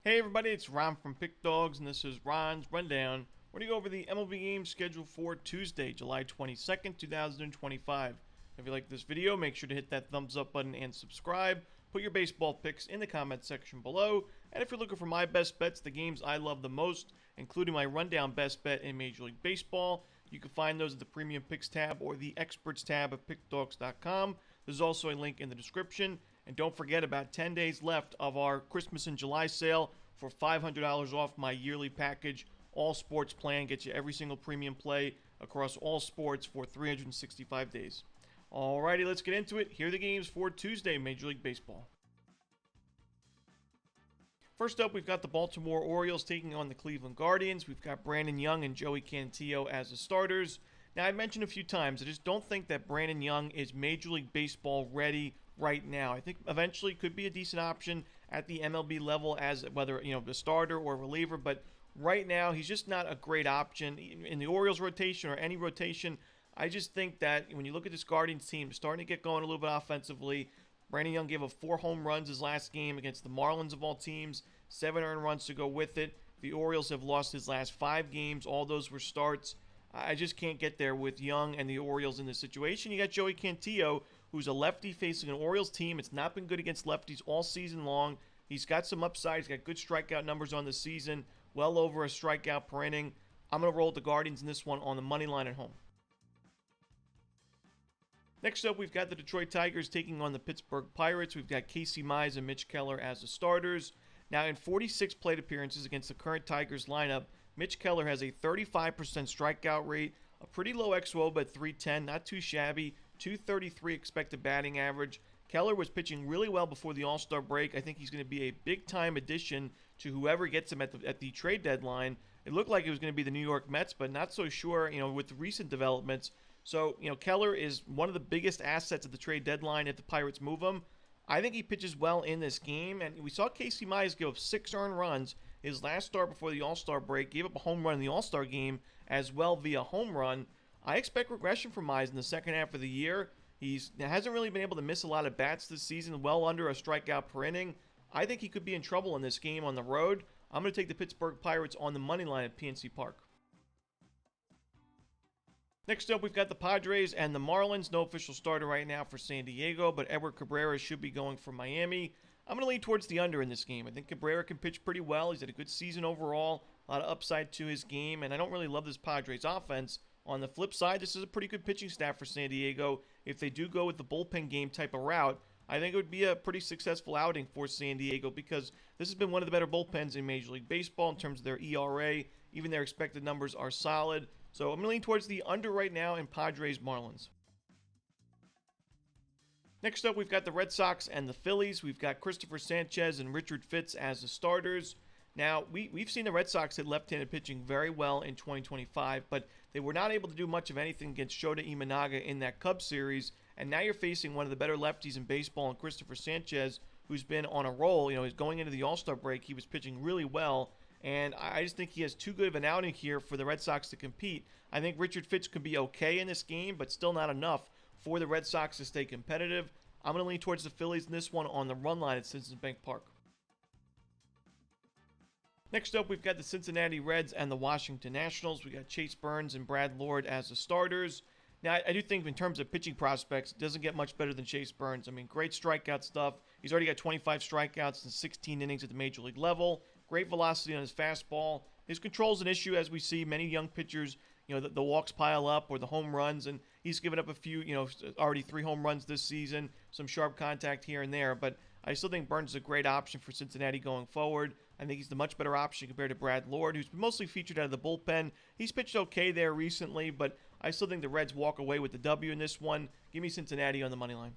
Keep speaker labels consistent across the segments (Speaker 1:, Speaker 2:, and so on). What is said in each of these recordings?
Speaker 1: Hey everybody, it's Ron from Pick Dawgz, and this is Ron's Rundown. We're going to go over the MLB games scheduled for Tuesday, July 22nd, 2025. If you like this video, make sure to hit that thumbs up button and subscribe. Put your baseball picks in the comment section below. And if you're looking for my best bets, the games I love the most, including my rundown best bet in Major League Baseball, you can find those at the Premium Picks tab or the Experts tab at pickdawgz.com. There's also a link in the description. And don't forget, about 10 days left of our Christmas and July sale for $500 off my yearly package. All sports plan gets you every single premium play across all sports for 365 days. Alrighty, let's get into it. Here are the games for Tuesday, Major League Baseball. First up, we've got the Baltimore Orioles taking on the Cleveland Guardians. We've got Brandon Young and Joey Cantillo as the starters. Now, I mentioned a few times, I just don't think that Brandon Young is Major League Baseball ready right now. I think eventually could be a decent option at the MLB level as whether, the starter or reliever, but right now he's just not a great option in the Orioles rotation or any rotation. I just think that when you look at this Guardians team, starting to get going a little bit offensively. Brandon Young gave up 4 home runs his last game against the Marlins of all teams, 7 earned runs to go with it. The Orioles have lost his last 5 games. All those were starts. I just can't get there with Young and the Orioles in this situation. You got Joey Cantillo, who's a lefty facing an Orioles team. It's not been good against lefties all season long. He's got some upside. He's got good strikeout numbers on the season, well over a strikeout per inning. I'm going to roll with the Guardians in this one on the money line at home. Next up, we've got the Detroit Tigers taking on the Pittsburgh Pirates. We've got Casey Mize and Mitch Keller as the starters. Now, in 46 plate appearances against the current Tigers lineup, Mitch Keller has a 35% strikeout rate, a pretty low xWOB at 310, not too shabby, 233 expected batting average. Keller was pitching really well before the All-Star break. I think he's going to be a big-time addition to whoever gets him at the trade deadline. It looked like it was going to be the New York Mets, but not so sure, with the recent developments. So, Keller is one of the biggest assets at the trade deadline if the Pirates move him. I think he pitches well in this game, and we saw Casey Mize give up 6 earned runs his last start before the All-Star break, gave up a home run in the All-Star game as well via home run. I expect regression from Mize in the second half of the year. He hasn't really been able to miss a lot of bats this season, well under a strikeout per inning. I think he could be in trouble in this game on the road. I'm going to take the Pittsburgh Pirates on the money line at PNC Park. Next up, we've got the Padres and the Marlins. No official starter right now for San Diego, but Edward Cabrera should be going for Miami. I'm going to lean towards the under in this game. I think Cabrera can pitch pretty well. He's had a good season overall, a lot of upside to his game, and I don't really love this Padres offense. On the flip side, this is a pretty good pitching staff for San Diego. If they do go with the bullpen game type of route, I think it would be a pretty successful outing for San Diego because this has been one of the better bullpens in Major League Baseball in terms of their ERA. Even their expected numbers are solid. So I'm going to lean towards the under right now in Padres Marlins. Next up, we've got the Red Sox and the Phillies. We've got Christopher Sanchez and Richard Fitts as the starters. Now, we've seen the Red Sox hit left-handed pitching very well in 2025, but they were not able to do much of anything against Shota Imanaga in that Cubs series. And now you're facing one of the better lefties in baseball, in Christopher Sanchez, who's been on a roll. He's going into the All-Star break. He was pitching really well. And I just think he has too good of an outing here for the Red Sox to compete. I think Richard Fitts could be okay in this game, but still not enough for the Red Sox to stay competitive. I'm going to lean towards the Phillies in this one on the run line at Citizens Bank Park. Next up, we've got the Cincinnati Reds and the Washington Nationals. We got Chase Burns and Brad Lord as the starters. Now, I do think in terms of pitching prospects, it doesn't get much better than Chase Burns. I mean, great strikeout stuff. He's already got 25 strikeouts in 16 innings at the major league level. Great velocity on his fastball. His control's an issue, as we see many young pitchers, the walks pile up or the home runs, and he's given up a few, already 3 home runs this season, some sharp contact here and there, but I still think Burns is a great option for Cincinnati going forward. I think he's the much better option compared to Brad Lord, who's been mostly featured out of the bullpen. He's pitched okay there recently, but I still think the Reds walk away with the W in this one. Give me Cincinnati on the money line.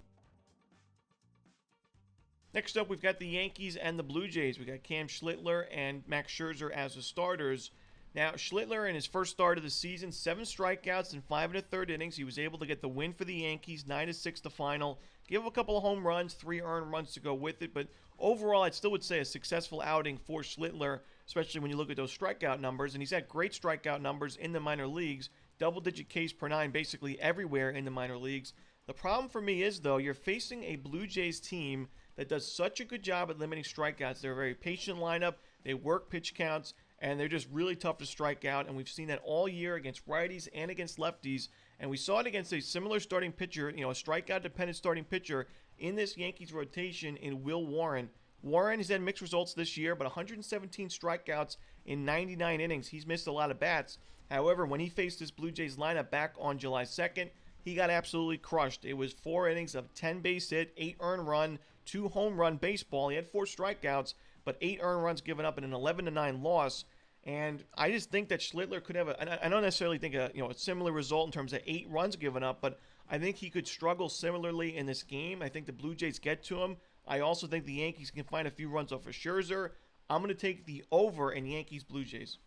Speaker 1: Next up, we've got the Yankees and the Blue Jays. We got Cam Schlittler and Max Scherzer as the starters. Now, Schlittler in his first start of the season, 7 strikeouts in 5 1/3 innings. He was able to get the win for the Yankees, 9-6 the final. Give up a couple of home runs, 3 earned runs to go with it. But overall, I still would say a successful outing for Schlittler, especially when you look at those strikeout numbers. And he's had great strikeout numbers in the minor leagues, double-digit Ks per 9 basically everywhere in the minor leagues. The problem for me is, though, you're facing a Blue Jays team that does such a good job at limiting strikeouts. They're a very patient lineup. They work pitch counts, and they're just really tough to strike out. And we've seen that all year against righties and against lefties. And we saw it against a similar starting pitcher, a strikeout-dependent starting pitcher in this Yankees rotation in Will Warren. Warren has had mixed results this year, but 117 strikeouts in 99 innings. He's missed a lot of bats. However, when he faced this Blue Jays lineup back on July 2nd, he got absolutely crushed. It was 4 innings of 10 base hit, 8 earned run, 2 home run baseball. He had 4 strikeouts, but 8 earned runs given up in an 11-9 loss. And I just think that Schlittler could have I don't necessarily think a similar result in terms of 8 runs given up, but I think he could struggle similarly in this game. I think the Blue Jays get to him. I also think the Yankees can find a few runs off of Scherzer. I'm going to take the over in Yankees Blue Jays.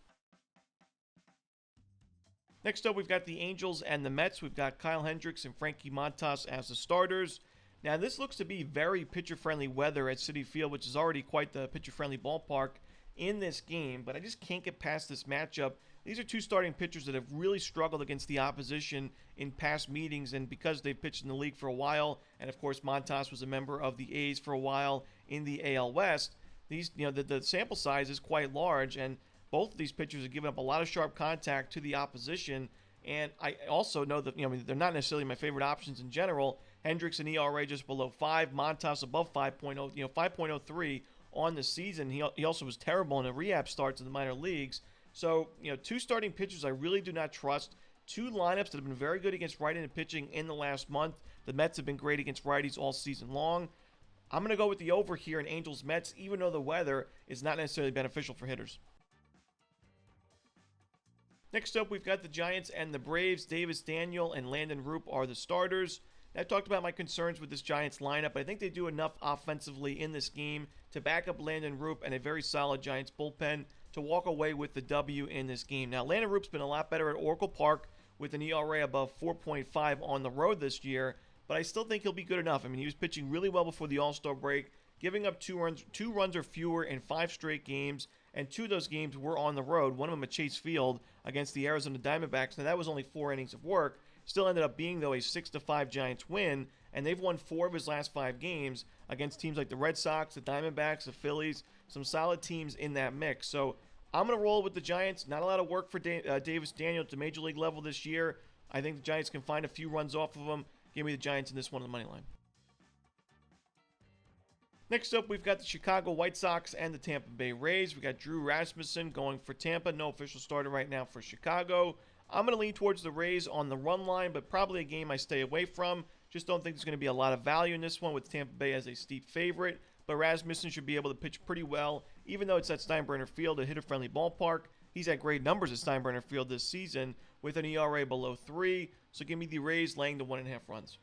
Speaker 1: Next up, we've got the Angels and the Mets. We've got Kyle Hendricks and Frankie Montas as the starters. Now, this looks to be very pitcher-friendly weather at Citi Field, which is already quite the pitcher-friendly ballpark in this game, but I just can't get past this matchup. These are 2 starting pitchers that have really struggled against the opposition in past meetings, and because they've pitched in the league for a while, and of course Montas was a member of the A's for a while in the AL West, these the sample size is quite large, and both of these pitchers have given up a lot of sharp contact to the opposition. And I also know that they're not necessarily my favorite options in general. Hendricks an ERA just below 5, Montas above 5.0, 5.03 on the season. He also was terrible in the rehab starts in the minor leagues. So, 2 starting pitchers I really do not trust. 2 lineups that have been very good against right-handed pitching in the last month. The Mets have been great against righties all season long. I'm going to go with the over here in Angels-Mets, even though the weather is not necessarily beneficial for hitters. Next up, we've got the Giants and the Braves. Davis Daniel and Landon Roop are the starters. I talked about my concerns with this Giants lineup, but I think they do enough offensively in this game to back up Landon Roop and a very solid Giants bullpen to walk away with the W in this game. Now, Landon Roop's been a lot better at Oracle Park with an ERA above 4.5 on the road this year, but I still think he'll be good enough. He was pitching really well before the All-Star break, giving up 2 runs or fewer in 5 straight games, and 2 of those games were on the road, one of them at Chase Field against the Arizona Diamondbacks. Now, that was only 4 innings of work. Still ended up being, though, a 6-5 Giants win, and they've won 4 of his last 5 games against teams like the Red Sox, the Diamondbacks, the Phillies, some solid teams in that mix. So I'm going to roll with the Giants. Not a lot of work for Davis Daniel at the Major League level this year. I think the Giants can find a few runs off of him. Give me the Giants in this one on the money line. Next up, we've got the Chicago White Sox and the Tampa Bay Rays. We got Drew Rasmussen going for Tampa. No official starter right now for Chicago. I'm going to lean towards the Rays on the run line, but probably a game I stay away from. Just don't think there's going to be a lot of value in this one with Tampa Bay as a steep favorite. But Rasmussen should be able to pitch pretty well, even though it's at Steinbrenner Field, a hitter-friendly ballpark. He's had great numbers at Steinbrenner Field this season with an ERA below 3. So give me the Rays laying the 1.5 runs.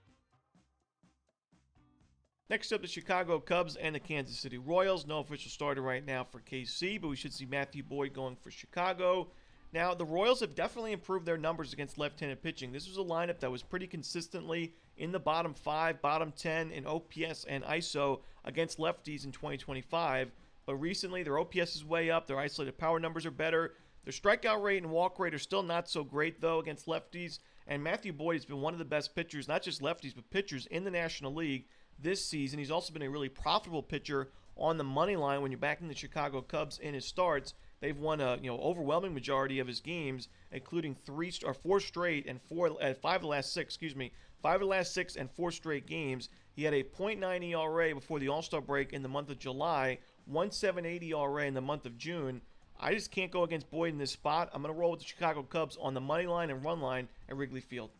Speaker 1: Next up, the Chicago Cubs and the Kansas City Royals. No official starter right now for KC, but we should see Matthew Boyd going for Chicago. Now, the Royals have definitely improved their numbers against left-handed pitching. This was a lineup that was pretty consistently in the bottom 5, bottom 10 in OPS and ISO against lefties in 2025. But recently, their OPS is way up. Their isolated power numbers are better. Their strikeout rate and walk rate are still not so great, though, against lefties. And Matthew Boyd has been one of the best pitchers, not just lefties, but pitchers in the National League this season. He's also been a really profitable pitcher on the money line when you're backing the Chicago Cubs in his starts. They've won a overwhelming majority of his games, including 4 straight and 5 of the last 6. 5 of the last 6 and 4 straight games. He had a .9 ERA before the All-Star break in the month of July, 1.78 ERA in the month of June. I just can't go against Boyd in this spot. I'm going to roll with the Chicago Cubs on the money line and run line at Wrigley Field.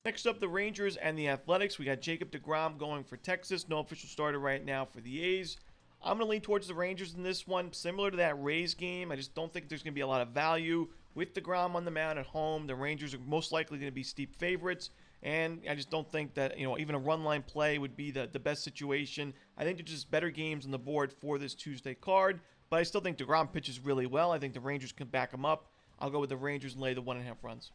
Speaker 1: Next up, the Rangers and the Athletics. We got Jacob deGrom going for Texas. No official starter right now for the A's. I'm going to lean towards the Rangers in this one. Similar to that Rays game, I just don't think there's going to be a lot of value with deGrom on the mound at home. The Rangers are most likely going to be steep favorites, and I just don't think that even a run line play would be the best situation. I think there's just better games on the board for this Tuesday card, but I still think deGrom pitches really well. I think the Rangers can back him up. I'll go with the Rangers and lay the 1.5 runs.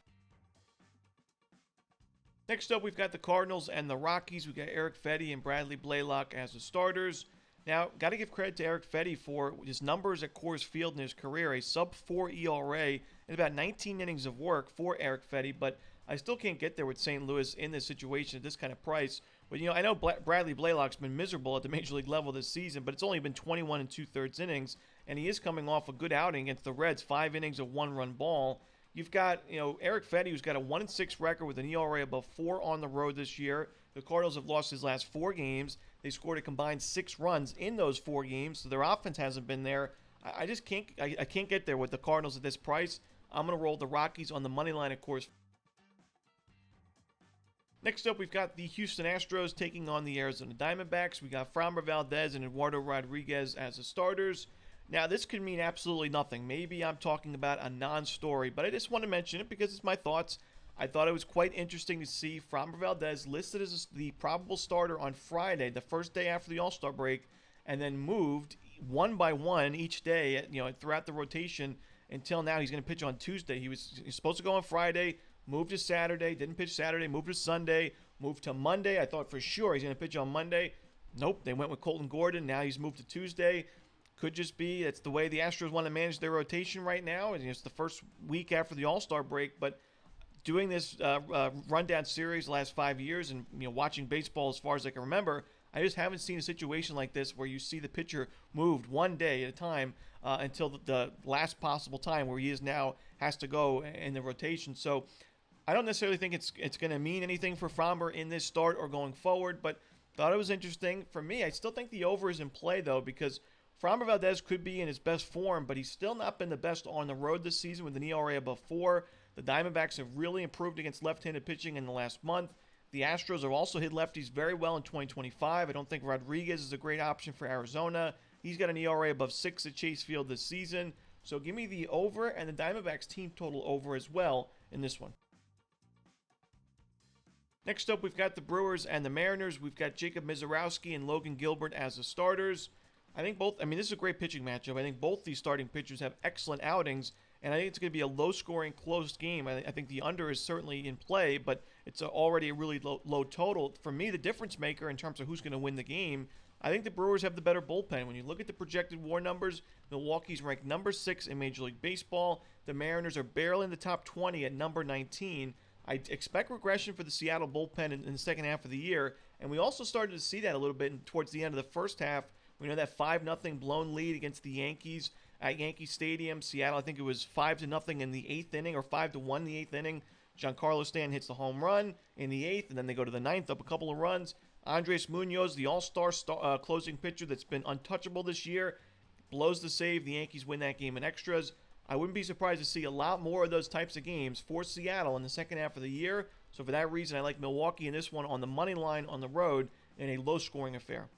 Speaker 1: Next up, we've got the Cardinals and the Rockies. We've got Eric Fedde and Bradley Blaylock as the starters. Now, got to give credit to Eric Fedde for his numbers at Coors Field in his career. A sub-4 ERA and about 19 innings of work for Eric Fedde, but I still can't get there with St. Louis in this situation at this kind of price But, I know Bradley Blaylock's been miserable at the major league level this season, but it's only been 21 2/3 innings, and he is coming off a good outing against the Reds, 5 innings of 1-run ball. You've got, Eric Fedde, who's got a 1-6 record with an ERA above 4 on the road this year. The Cardinals have lost his last 4 games. They scored a combined 6 runs in those 4 games, so their offense hasn't been there. I just can't get there with the Cardinals at this price. I'm going to roll the Rockies on the money line, of course. Next up, we've got the Houston Astros taking on the Arizona Diamondbacks. We got Framber Valdez and Eduardo Rodriguez as the starters. Now, this could mean absolutely nothing. Maybe I'm talking about a non-story, but I just want to mention it because it's my thoughts. I thought it was quite interesting to see Framber Valdez listed as the probable starter on Friday, the first day after the All-Star break, and then moved one by one each day, throughout the rotation until now. He's going to pitch on Tuesday. He's supposed to go on Friday, moved to Saturday, didn't pitch Saturday, moved to Sunday, moved to Monday. I thought for sure he's going to pitch on Monday. Nope, they went with Colton Gordon. Now he's moved to Tuesday. Could just be that's the way the Astros want to manage their rotation right now. It's the first week after the All-Star break, but doing this rundown series the last 5 years and watching baseball as far as I can remember, I just haven't seen a situation like this where you see the pitcher moved one day at a time until the last possible time where he is now has to go in the rotation. So I don't necessarily think it's going to mean anything for Framber in this start or going forward, but thought it was interesting. For me, I still think the over is in play, though, because Framber Valdez could be in his best form, but he's still not been the best on the road this season with an ERA above 4. The Diamondbacks have really improved against left-handed pitching in the last month. The Astros have also hit lefties very well in 2025. I don't think Rodriguez is a great option for Arizona. He's got an ERA above 6 at Chase Field this season. So give me the over and the Diamondbacks team total over as well in this one. Next up, we've got the Brewers and the Mariners. We've got Jacob Misiorowski and Logan Gilbert as the starters. This is a great pitching matchup. I think both these starting pitchers have excellent outings, and I think it's going to be a low-scoring, close game. I think the under is certainly in play, but it's already a really low total. For me, the difference maker in terms of who's going to win the game, I think the Brewers have the better bullpen. When you look at the projected WAR numbers, Milwaukee's ranked number 6 in Major League Baseball. The Mariners are barely in the top 20 at number 19. I expect regression for the Seattle bullpen in the second half of the year, and we also started to see that a little bit towards the end of the first half. We know that 5-0 blown lead against the Yankees at Yankee Stadium. Seattle, I think it was 5-0 in the 8th inning or 5-1 in the 8th inning. Giancarlo Stanton hits the home run in the 8th, and then they go to the 9th, up a couple of runs. Andres Munoz, the all-star closing pitcher that's been untouchable this year, blows the save. The Yankees win that game in extras. I wouldn't be surprised to see a lot more of those types of games for Seattle in the second half of the year. So for that reason, I like Milwaukee in this one on the money line on the road in a low-scoring affair.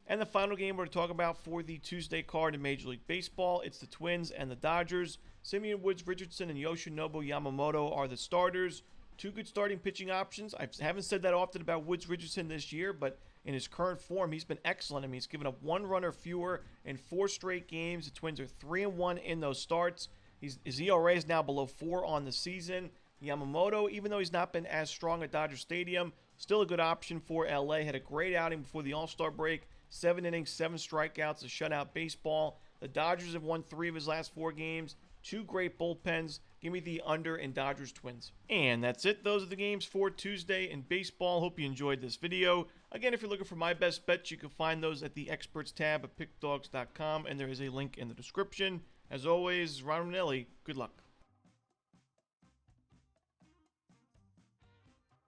Speaker 1: And the final game we're going to talk about for the Tuesday card in Major League Baseball, it's the Twins and the Dodgers. Simeon Woods Richardson and Yoshinobu Yamamoto are the starters. Two good starting pitching options. I haven't said that often about Woods Richardson this year, but in his current form, he's been excellent. He's given up 1 run or fewer in 4 straight games. The Twins are 3-1 in those starts. His ERA is now below 4 on the season. Yamamoto, even though he's not been as strong at Dodger Stadium, still a good option for LA. Had a great outing before the All-Star break. 7 innings, 7 strikeouts, a shutout baseball. The Dodgers have won 3 of his last 4 games. 2 great bullpens. Give me the under in Dodgers Twins. And that's it. Those are the games for Tuesday in baseball. Hope you enjoyed this video. Again, if you're looking for my best bets, you can find those at the experts tab at pickdawgz.com, and there is a link in the description. As always, Romanelli, good luck.